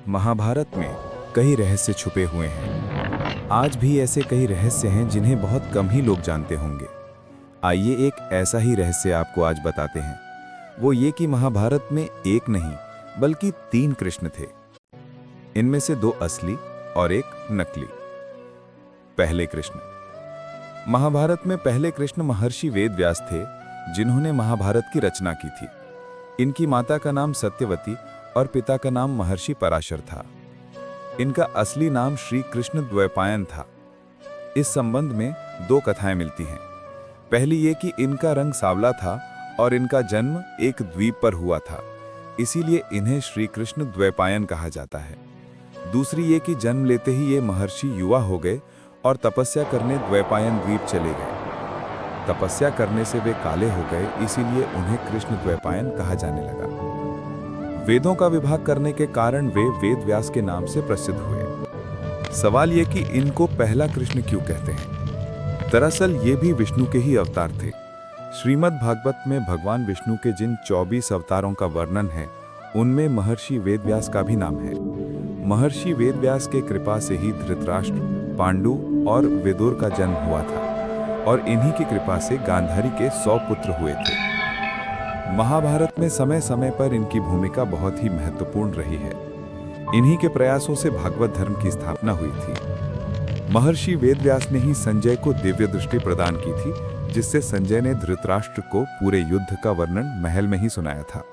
महाभारत में कई रहस्य छुपे हुए हैं। आज भी ऐसे कई रहस्य हैं जिन्हें बहुत कम ही लोग जानते होंगे। आइए एक ऐसा ही रहस्य आपको आज बताते हैं। वो ये कि महाभारत में एक नहीं बल्कि 3 कृष्ण थे। इनमें से 2 असली और एक नकली। पहले कृष्ण। महाभारत में पहले कृष्ण महर्षि वेदव्यास थे, जिन्होंने महाभारत की रचना की थी। इनकी माता का नाम सत्यवती और पिता का नाम महर्षि पराशर था। इनका असली नाम श्री कृष्ण द्वैपायन था। इस संबंध में 2 कथाएं मिलती हैं। पहली ये कि इनका रंग सांवला था और इनका जन्म एक द्वीप पर हुआ था, इसीलिए इन्हें श्री कृष्ण द्वैपायन कहा जाता है। दूसरी ये कि जन्म लेते ही ये महर्षि युवा हो गए और तपस्या करने द्वैपायन द्वीप चले गए। तपस्या करने से वे काले हो गए, इसीलिए उन्हें कृष्ण द्वैपायन कहा जाने लगा। वेदों का विभाग करने के कारण वे वेदव्यास के नाम से प्रसिद्ध हुए। सवाल ये कि इनको पहला कृष्ण क्यों कहते हैं? दरअसल ये भी विष्णु के ही अवतार थे। श्रीमद् भागवत में भगवान विष्णु के जिन 24 अवतारों का वर्णन है, उनमें महर्षि वेदव्यास का भी नाम है। महर्षि वेदव्यास के कृपा से ही धृतराष्ट्र, पांडु और विदुर का जन्म हुआ था और इन्हीं की कृपा से गांधारी के 100 पुत्र हुए थे। महाभारत में समय समय पर इनकी भूमिका बहुत ही महत्वपूर्ण रही है। इन्हीं के प्रयासों से भागवत धर्म की स्थापना हुई थी। महर्षि वेदव्यास ने ही संजय को दिव्य दृष्टि प्रदान की थी, जिससे संजय ने धृतराष्ट्र को पूरे युद्ध का वर्णन महल में ही सुनाया था।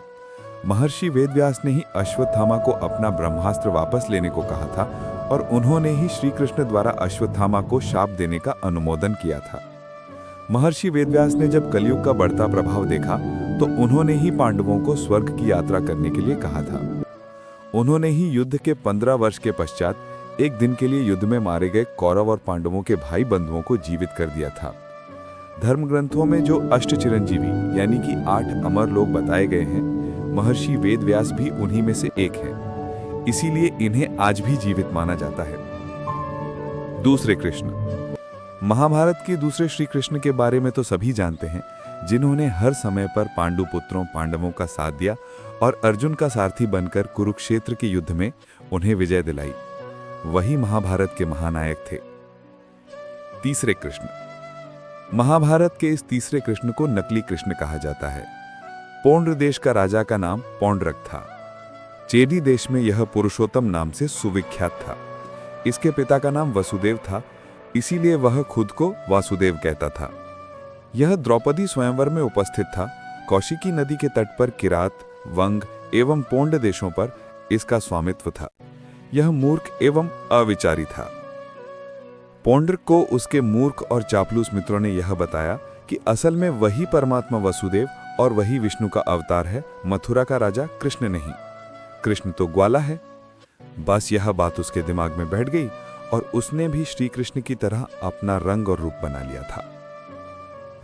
महर्षि वेदव्यास ने ही अश्वत्थामा को अपना ब्रह्मास्त्र वापस लेने को कहा था और उन्होंने ही श्री कृष्ण द्वारा अश्वत्थामा को शाप देने का अनुमोदन किया था। महर्षि वेदव्यास ने जब कलयुग का बढ़ता प्रभाव देखा तो उन्होंने ही पांडवों को स्वर्ग की यात्रा करने के लिए कहा था। उन्होंने ही युद्ध के 15 वर्ष के पश्चात एक दिन के लिए युद्ध में मारे गए कौरव और पांडवों के भाई बंधुओं को जीवित कर दिया था। धर्म ग्रंथों में जो अष्ट चिरंजीवी यानी कि 8 अमर लोग बताए गए हैं, महर्षि वेदव्यास भी उन्हीं में से एक है। इसीलिए इन्हें आज भी जीवित माना जाता है। दूसरे कृष्ण। महाभारत के दूसरे श्री कृष्ण के बारे में तो सभी जानते हैं, जिन्होंने हर समय पर पांडु पुत्रों पांडवों का साथ दिया और अर्जुन का सारथी बनकर कुरुक्षेत्र के युद्ध में उन्हें विजय दिलाई। वही महाभारत के महानायक थे। तीसरे कृष्ण। महाभारत के इस तीसरे कृष्ण को नकली कृष्ण कहा जाता है। पौंड्र देश का राजा का नाम पौंड्रक था। चेदी देश में यह पुरुषोत्तम नाम से सुविख्यात था। इसके पिता का नाम वसुदेव था, इसीलिए वह खुद को वासुदेव कहता था। यह द्रौपदी स्वयंवर में उपस्थित था। कौशिकी नदी के तट पर किरात, वंग एवं पोंड देशों पर इसका स्वामित्व था। यह मूर्ख एवं अविचारी था। पौंड्र को उसके मूर्ख और चापलूस मित्रों ने यह बताया कि असल में वही परमात्मा वसुदेव और वही विष्णु का अवतार है, मथुरा का राजा कृष्ण नहीं। कृष्ण तो ग्वाला है। बस यह बात उसके दिमाग में बैठ गई और उसने भी श्री कृष्ण की तरह अपना रंग और रूप बना लिया था।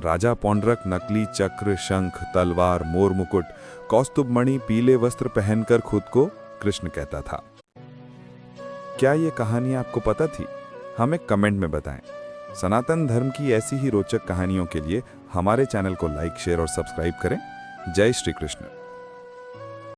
राजा पौंड्रक नकली चक्र, शंख, तलवार, मोर मुकुट, कौस्तुभ मणि, पीले वस्त्र पहनकर खुद को कृष्ण कहता था। क्या ये कहानी आपको पता थी? हमें कमेंट में बताएं। सनातन धर्म की ऐसी ही रोचक कहानियों के लिए हमारे चैनल को लाइक, शेयर और सब्सक्राइब करें। जय श्री कृष्ण।